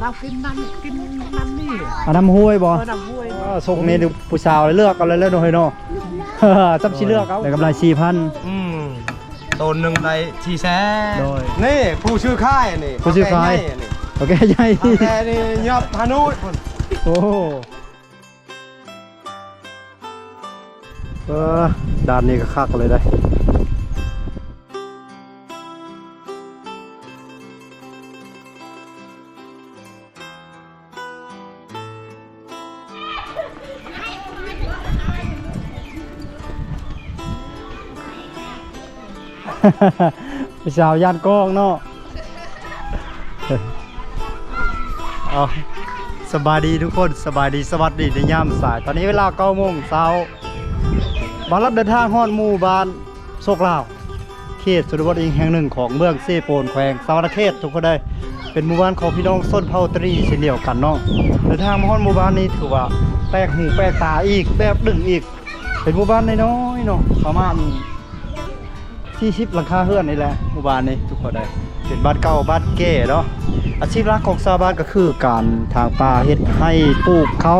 น้ำกินน้ำนี่น้ำห้วยบ่น้ำห้วยส่งนี่ผู้สาวเลือกกันเลยแล้วหน่อยเนาะจับชีเลือกเขาได้กำไร4,000ต้นหนึ่งได้400,000นี่ผู้ชื่อค่ายนี่ผู้ชื่อค่ายโอเคใหญ่แต่นี่ยอบฮานุโอ้ด้านนี้ก็คักเลยได้ผู้สาวย่านกล้องเนาะสบายดีทุกคนสบายดีสวัสดีในยามสายตอนนี้เวลา9 โมงเช้ามารับเดินทางฮอดหมู่บ้านโศกลาวเขตสุรบดอีกแห่งหนึ่งของเมืองเซโปนแขวงสาวรเขตทุกคนได้เป็นหมู่บ้านของพี่น้องส้นเผ่าตรีเช่นเดียวกันเนาะเดินทางมาฮอดหมู่บ้านนี้ถือว่าแปลกหูแปลกตาอีกแบบดึงอีกเป็นหมู่บ้านน้อยๆเนาะประมาณ40 หลังคาเรือนนี่แหละหมู่บ้านนี้ทุกคนได้เป็นบ้านเก่าบ้านแก่เนาะอาชีพหลักของชาวบ้านก็คือการทางป่าเฮ็ดให้ปลูกเขา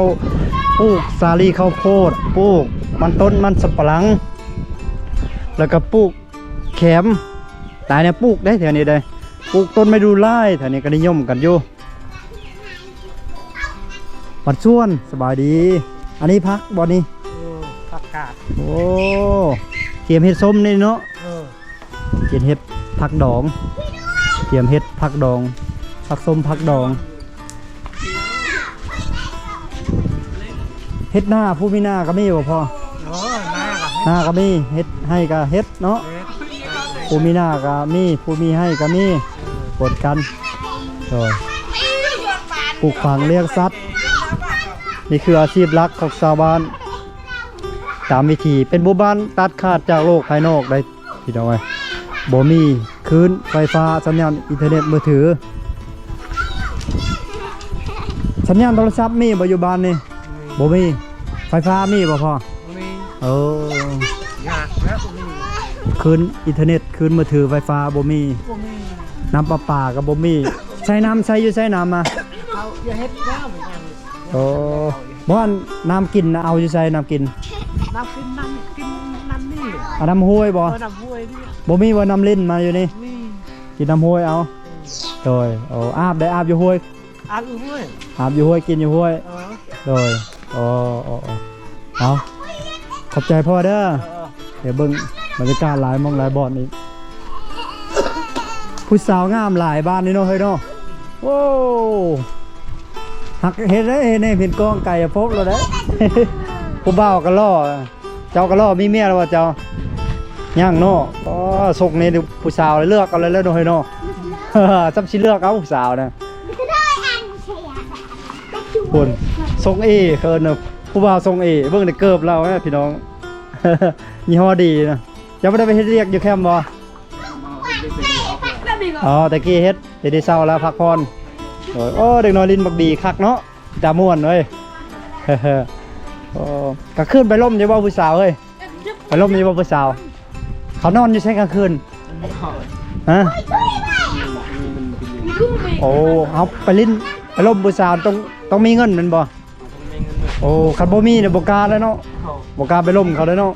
ปลูกสาลีข้าวโพดปลูกมันต้นมันสับปะหลังแล้วก็ปลูกแขมหลายเนี่ยปลูกได้แถวนี้ได้ปลูกต้นไม้ดูไล่แถวนี้ก็นิยมกันอยู่บัดส่วนสบายดีอันนี้พักบ่นี่ผักกาดโอ้เตรียมเฮ็ดส้มนี่เนาะเตรียมเฮ็ดผักดองเตรียมเฮ็ดผักดองผักส้มผักดองเฮ็ดหน้าผู้มีหน้าก็มีบ่พ่อหน้าก็มีเฮ็ดให้ก็เฮ็ดเนาะผู้มีหน้าก็มีผู้มีให้ก็มีปนกันปลูกฝังเลี้ยงสัตว์นี่คืออาชีพหลักของชาวบ้านตามวิธีเป็นหมู่บ้านตัดขาดจากโลกภายนอกได้พี่น้องเอ้ยบ่มีคลื่นไฟฟ้าสัญญาณอินเทอร์เน็ตมือถือสัญญาณโทรศัพท์มีบ่อยู่บ้านนี่บ่มีไฟฟ้ามีบ่พ่อคลื่นอินเทอร์เน็ตคลื่นมือถือไฟฟ้าบ่มีน้ำประปาก็บ่มีใช้น้ำใช้อยู่ใช้น้ำมาอย่าเฮ็ดแล้วเหมือนกันบ้านน้ำกินเอาอยู่ใช้น้ำกินน้ำกินน้ำนี่น้ำห้วยบ่น้ำห้วยนี่บ่มีว่าน้ำลิ้นมาอยู่นี่กินน้ำห้วยเอาโดยอาบได้อาบอยู่ห้วยอาบอยู่ห้วยกินอยู่ห้วยโดยเอาขอบใจพ่อเด้อเดี๋ยวเบิ่งบรรยากาศหลายมองหลายบ่อนอีกผู้สาวงามหลายบ้านนี่เนาะเฮ้ยเนาะโอ้หักเห็นได้เห็นเห็นกองไก่พบแล้วเด้ผู้บ่าวก็ล่อเจ้าก็ล่อมีเมียแล้วว่าเจ้าย่างเนาะส่งนี่ผู้สาวเลือกเอาเลยแล้วเนาะเฮ้ยเนาะจำชิเลือกเอาผู้สาวนะคุณส่งเคินเนาะผู้บ่าวส่งเบิ่งในเกิบเราพี่น้องยี่ห้อดีนะจะไม่ได้ไปเฮ็ดเรียกอยู่แคมป์บ่แต่กี้เฮ็ดได้เศร้าแล้วพักผ่อนเด็กน้อยลินบักดีคักเนาะจาม่วนเว้ยกลางคืนไปล่มอยู่บ่ผู้สาวเฮ้ยไปล่มอยู่บ่ผู้สาวเขานอนอยู่ใช่กลางคืนฮะเอาไปลิ้นไปล่มผู้สาวต้องมีเงินมันบ่คันบ่มีเนี่ยบ่กล้าแล้วเนาะบ่กล้าไปล่มเขาแล้วเนาะ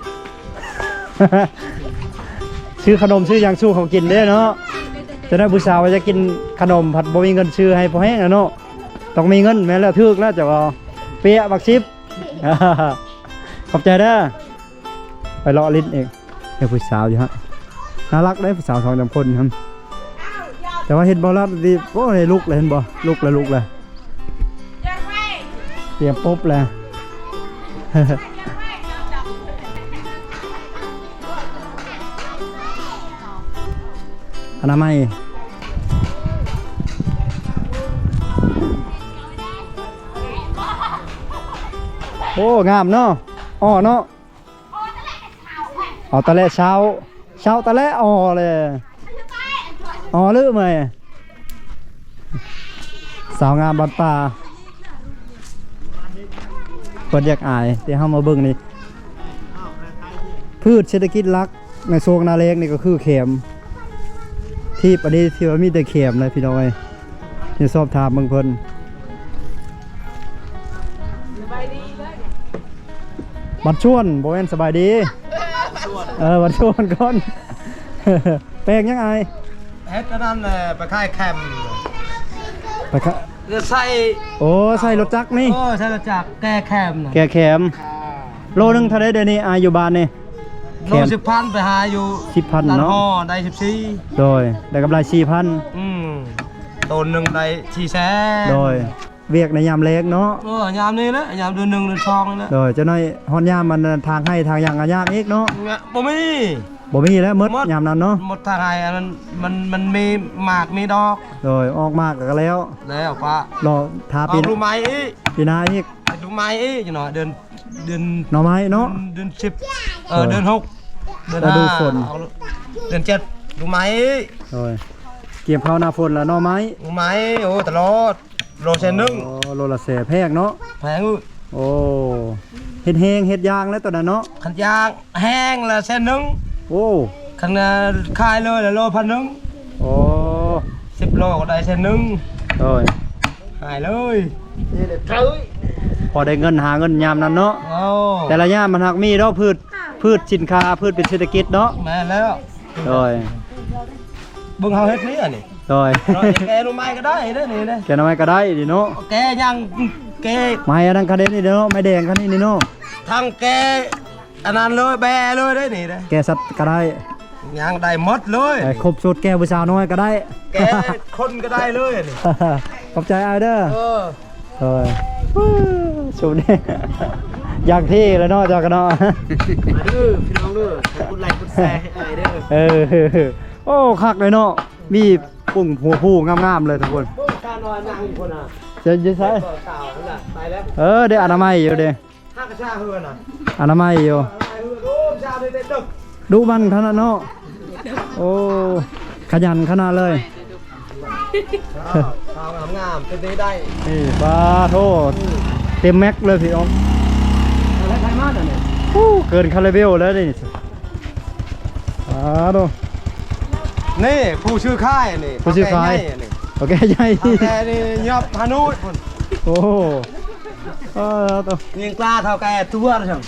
ซื้อขนมซื้ออย่างสู้เขากินได้เนาะจะได้ผู้สาวว่าจะกินขนมผัดบ่มีเงินซื้อให้พอแห้งเนาะต้องมีเงินแม่แล้วทึกแล้วจะว่าเปียบักชิปขอบใจเด้อไปเลาะลิ้นเองเดี๋ยวผู้สาวอยู่ฮะน่ารักได้ผู้สาว2-3 คนครับแต่ว่าเห็นบอลแล้วดีโอ้ยลุกเลยเห็นบอลุกเลยเตรียมปุ๊บเลยอนามัยโอ้งามเนาะเนาะตะเละเช้าตะเละเลยลืมเลยสาวงามบ้านป่าเปิดอยากอายที่เข้ามาเบิ่งนี่พืชเศรษฐกิจหลักในโซนนาเล็กนี่ก็คือเข็มที่ประเดี๋ยวที่ว่ามีแต่เข็มเลยพี่น้อยนี่สอบถามเบิ่งเพิ่น บัดชวนโบเอนสบายดีบัดชวนก่อน แปลงยังไง เฮ็ดอันนั้นแหละไปค่ายแคมป์ ไปครับ จะใส่ โอ้ใส่รถจักรนี่ โอ้ใส่มาจากแก้แคมป์นะ แกแขมโลนึงเท่าไรเดี๋ยวนี้อายุบานนี่ โล10,000ไปหาอยู่ 10,000 ร้ เนาะ ห่อได้14 โดยได้กำไร ต้นหนึ่งได้400,000 โดยเวียกในยามเล็กเนาะ ยามนี้แหละยามเดือน1เดือน2นี่แหละ โดยเจ้าน้อยฮอนยามมันทางให้ทางอย่างยามอีกเนาะ บ่มี บ่มีแล้วหมดยามนั้นเนาะ หมดทางไงอันนั้นมันมีหมากมีดอก โดยออกมากก็แล้ว แล้วป้าร อทา เอา ปี ดูไม้อีก ปีหน้าอีก ดูไม้อีกจังหน่อยเดือน หน่อไม้เนาะ เดือน10เดือน6เดือน ฤดูฝน เอาเดือน7ดูไม้อีก โดยเกี่ยวข้าวหน้าฝนแล้วหน่อไม้ ดูไม้โอ้ตลอดโลเซนนึง โอ้โลละแสแพงเนาะ แพงอุ้ย โอ้เฮ็ดแฮงเฮ็ดยางแล้วตอนนั้นเนาะ ขันยางแห้งละเซนนึง โอ้ ขันคายเลยละโลพันนึง โอ้ 10โลก็ได้เซนนึง โดย หายเลยนี่เด็ดเท้ย พอได้เงินหาเงินยามนั้นเนาะ โอ้ แต่ละยามมันหักมีเนาะพืชสินค้าพืชเป็นเศรษฐกิจเนาะ แม่แล้ว โดย เบิ่งเฮาเฮ็ดนี่อ่ะนี่ โดย เราจะแกดูไม้ก็ได้เด้อนี่เด้อ แกน้อยก็ได้ดิเนาะ แกยังแก ไม้อันนั้นคันเด็ดนี่เนาะไม้แดงคันนี้นี่เนาะ ทั้งแกอันนั้นเลยแบเลยได้อนี่เด้อ แกสัตว์ก็ได้ ยังได้หมดเลย ไอ้ครบสูตรแกผู้สาวน้อยก็ได้ แกคนก็ได้เลยอ่ะนี่ ขอบใจอ้ายเด้อ เออ โดยสูตรนี่ อยากที่แล้วเนาะจากกันเนาะ มาดื้อพี่น้องดื้อคุณไลค์คุณแชร์ให้เด้อ โอ้คักเลยเนาะมีปุ่งหัวผู้งามๆเลยทุกคน การนอนนั่งคนอ่ะ จะใช้ เก่านั่นแหละไปแล้ว เดี๋ยวอนามัยอยู่เด้ ห้างกระชาเฮือนอ่ะ อนามัยอยู่ ไปเฮือนโอ้ชาได้ดึก ดูมันขนาดเนาะโอ้ขยันขนาดเลย ข้าวงามๆเป็นได้ได้ นี่ปลาโทษเต็มแม็กเลยพี่น้อง อะไรใครมาเนี่ย เกินคาราเบลแล้วนี่ดู นี่ผู้ชื่อค่ายนี่ ผู้ชื่อค่าย โอเคใหญ่ แกนี่ยอบฮานุพุ่น โอ้ตัว ยิงกล้าเท่าแกทั่วเลยจัง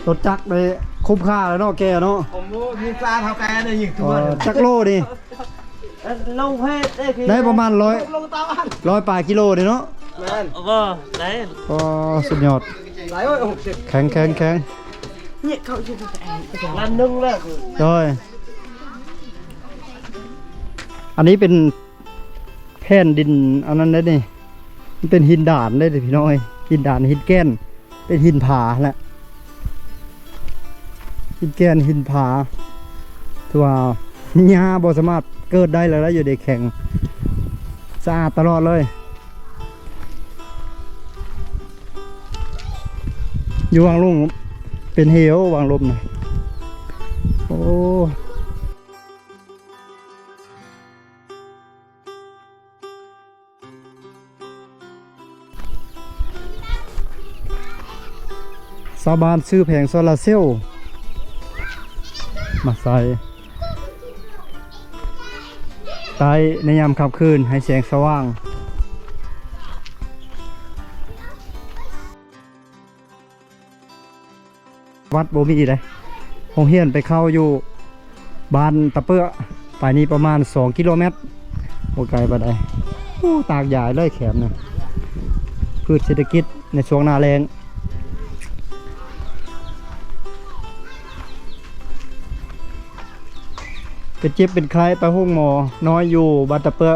รถจักรเลยคุ้มค่าแล้วเนาะแกเนาะ ผมรู้ยิงกล้าเท่าแกเนี่ยยิงทั่ว จักรโลดิ ลงเพศได้ประมาณลงเตาอัน 100ปลายกิโลดิเนาะ แม่น ได้ ก็สุดยอด หลาย60 แข็ง เนี่ยเขาจะไปลัแอนนนึงแล้ว โดยอันนี้เป็นแผ่นดินอันนั้นได้นี่มันเป็นหินด่านได้เลยพี่น้อยหินด่านหินแก้นเป็นหินผาแหละหินแก้นหินผาตัวหญ้าบ่สามารถเกิดได้แล้วอยู่ในแข็งสะอาดตลอดเลยอยู่วางลงเป็นเหววางลมนะโอ้ชาวบ้านซื้อแผงโซลาร์เซลล์มาใส่ใต้ในยามค่ำคืนให้แสงสว่างวัดโบมีเลยโรงเรียนไปเข้าอยู่บ้านตะเปื้อไปนี่ประมาณ2 กิโลเมตรโอไกลไปได้ตากใหญ่เลยแขมเนี่ยพืชเศรษฐกิจในช่วงหน้าแรงเป็นเจ็บเป็นไข้ไปห้องหมอน้อยอยู่บ้านตะเปื้อ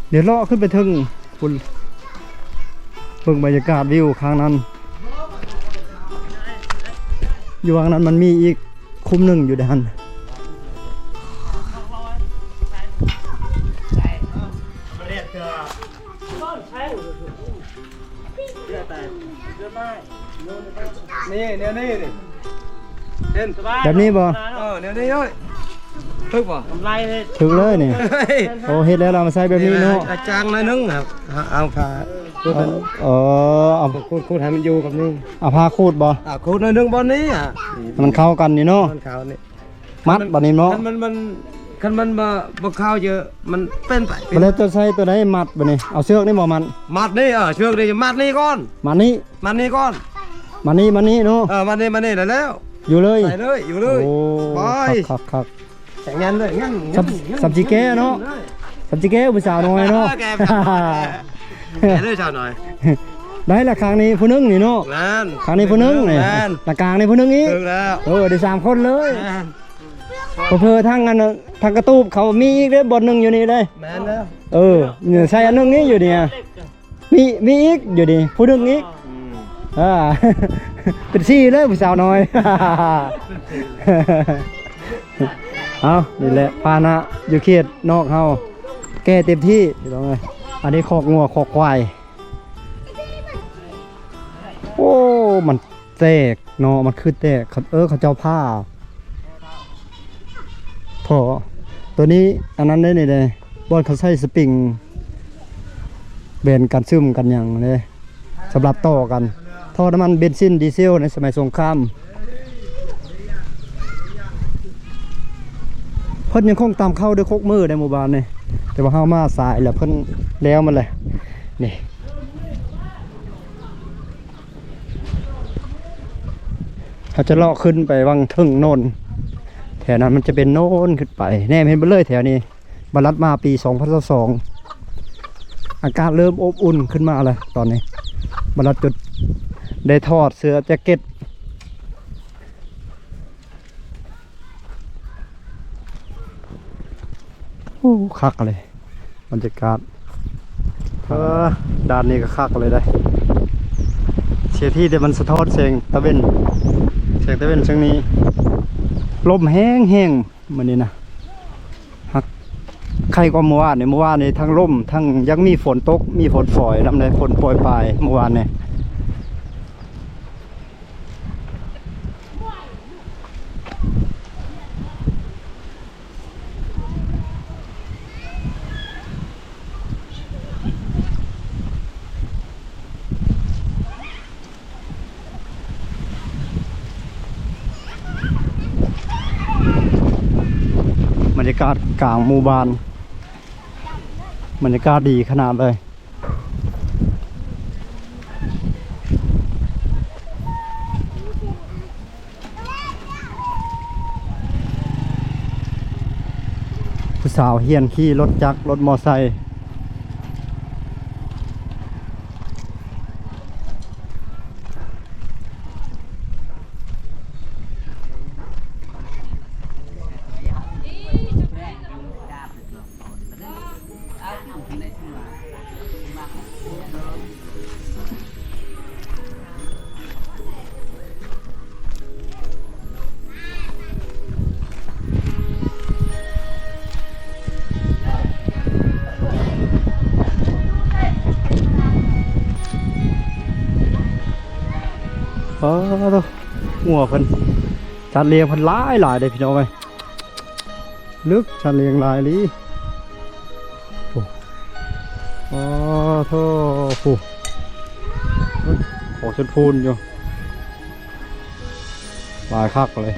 เดี๋ยวเลาะขึ้นไปถึงคุณเบิ่งบรรยากาศวิวข้างนั้นอยู่ข้างนั้นมันมีอีกคุ้มหนึ่งอยู่ด้านนี่เดี๋ยวนี้นี่เห็นสบาย แบบนี้บ่ เดี๋ยวนี้เอ้ยทึกบ่ กำไรเลย ถึงเลยนี่โอ้เฮ็ดแล้วเรามาใส่แบบนี้เนาะ อาจารย์น้อยนึงครับเอาผ้าคูด เอา คูดให้มันอยู่กับนี่ เอาผ้าคูดบ่ คูดน้อยนึงบนนี้อ่ะ มันเข้ากันนี่เนาะ มันขาวนี่ มัดบัดนี้เนาะ มัน คันมันบ่ข้าวเยอะมันเป็นไป บ่แล้วจะใช้ตัวไหนมัดบ่นี่เอาเชือกนี่บ่มัน มัดนี่เชือกนี่มัดนี่ก่อน มานี่ มัดนี่ก่อน มานี่เนาะ มัดนี่ได้แล้ว อยู่เลย ใส่เลยอยู่เลย โอ้ ไป ครับ แข่งงันเลยงั้น สับจีแก้เนาะสับจีแก้ผู้สาวน้อยเนาะ แกเลยชาวหน่อย ได้ละครั้งนี้ผู้นึงนี่เนาะ นั่น ครั้งนี้ผู้นึงนี่ละกลางนี่ผู้นึงอีก ถึงแล้ว ได้3คนเลยเพิ่นทางนั้นทางกระตูบเขามีอีกเด้อบทนึงอยู่นี่เลย แม่นแล้ว เนี่ยใส่อันนึงนี่อยู่เนี่ยมีอีกอยู่ดิผู้นึงอีกเป็นซี่เลยผู้สาวน้อย เอานี่แหละพาหนะอยู่เขตนอกเฮาแก้เต็มที่อยู่ตรงนี้อันนี้คอกงัวคอกควายโอ้มันแตกเนาะมันคือแตกเขาเจ้าผ้าพอตัวนี้อันนั้นได้นี่เลยบอลเขาใช้สปริงเบนกันซึมกันอย่างเลยสำหรับต่อกันท่อน้ำมันเบนซินดีเซลในสมัยสงครามเพิ่นยังคงตามเข้าด้วยโคกมือในหมู่บ้านนี่แต่ว่าเข้ามาสายแล้วเพิ่นแล้วมันเลยนี่เขาจะเลาะขึ้นไปวังทึ่งโน่นแถวนั้นมันจะเป็นโน่นขึ้นไปแน่เห็นไปเลยแถวนี้บรรลัดมาปี2022อากาศเริ่มอบอุ่นขึ้นมาเลยตอนนี้บรรลัดจุดได้ทอดเสื้อแจ็คเก็ตโอ้คักเลยบรรยากาศด้านนี้ก็คักเลยได้เสียที่แต่มันสะท้อนแสงตะเวนแสงตะเวนช่วงนี้ลมแห้งๆมันนี่นะฮักใครก็เมื่อวานนี่ทั้งลมทั้งยังมีฝนตกมีฝนฝอยน้ำในฝนโปรยปลายเมื่อวานเนี่ยบรรยากาศกลางหมู่บ้านบรรยากาศดีขนาดเลยผู้สาวเฮียนขี่รถจักรรถมอไซค์หัวเพิ่นชันเลียงเพิ่นหลายเลยพี่น้องเอ้ยลึกชันเลียงหลายลีโอ้โธ่ผู้โอ้ชนพูนอยู่หลายคักเลย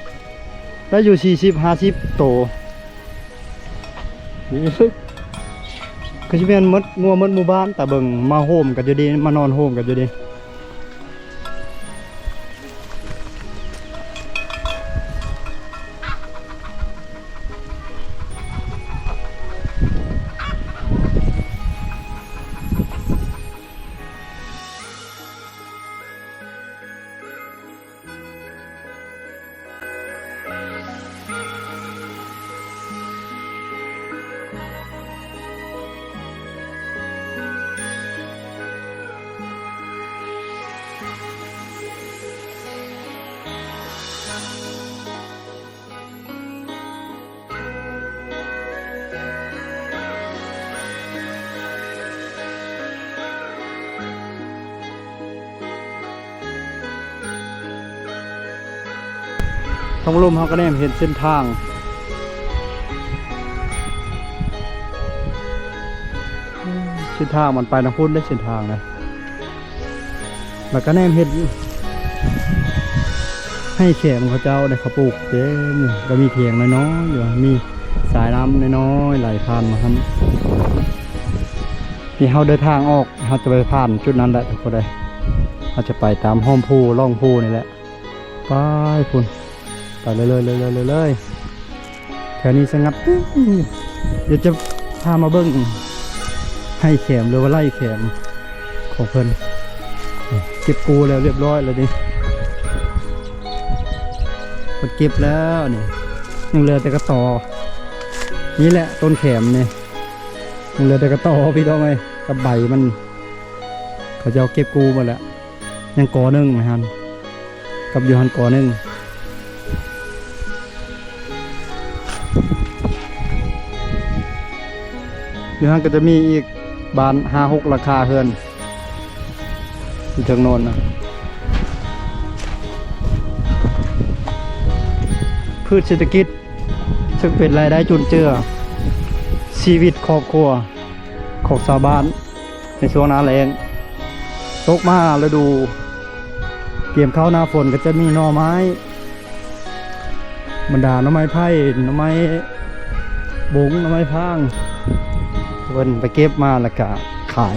ได้อยู่40-50โตนี่คือสิเป็นมดงัวมดหมู่บ้านแต่เบิ่งมาโฮมกันอยู่ดีมานอนโฮมกันอยู่ดีท้องลมเขาก็ได้เห็นเส้นทางมันไปทางพุ่นได้เส้นทางเลยแล้วก็แนมเห็นให้แขมเขาเจ้าได้เขาปลูกเต็มก็มีเถียงน้อยๆอยู่มี สายน้ำน้อยๆไหลผ่านมาครับที่เราเดินทางออกเราจะไปผ่านจุดนั้นแหละทุกคนเลยเราจะไปตามห้อมพูล่องพูนี่แหละไปคุณไปเลยแถวนี้สงัดเดี๋ยวจะพามาเบิ้งให้แขมหรือว่าไล่แขมของเพิ่นเก็บกูแล้วเรียบร้อยเลยดิกดเก็บแล้วนี่ยังเหลือแต่กระต่อนี่แหละต้นแขมเนี่ยยังเหลือแต่กระต่อพี่น้องไงกับใบมันเขาจะเอาเก็บกูหมดแล้วยังกอหนึ่งไหมฮันกับยูฮันกอหนึ่งยูฮันก็จะมีอีกบาน5-6ราคาเฮือนอยู่ทางโน้นนะพืชเศรษฐกิจซึ่งเป็นรายได้จุนเจือชีวิตครอบครัวของชาวบ้านในช่วงหน้าแล้งตกมาฤดูเกี่ยมข้าวหน้าฝนก็จะมีหน่อไม้บรรดาหน่อไม้ไผ่หน่อไม้บุ้งหน่อไม้พางเพิ่นไปเก็บมาแล้วก็ขาย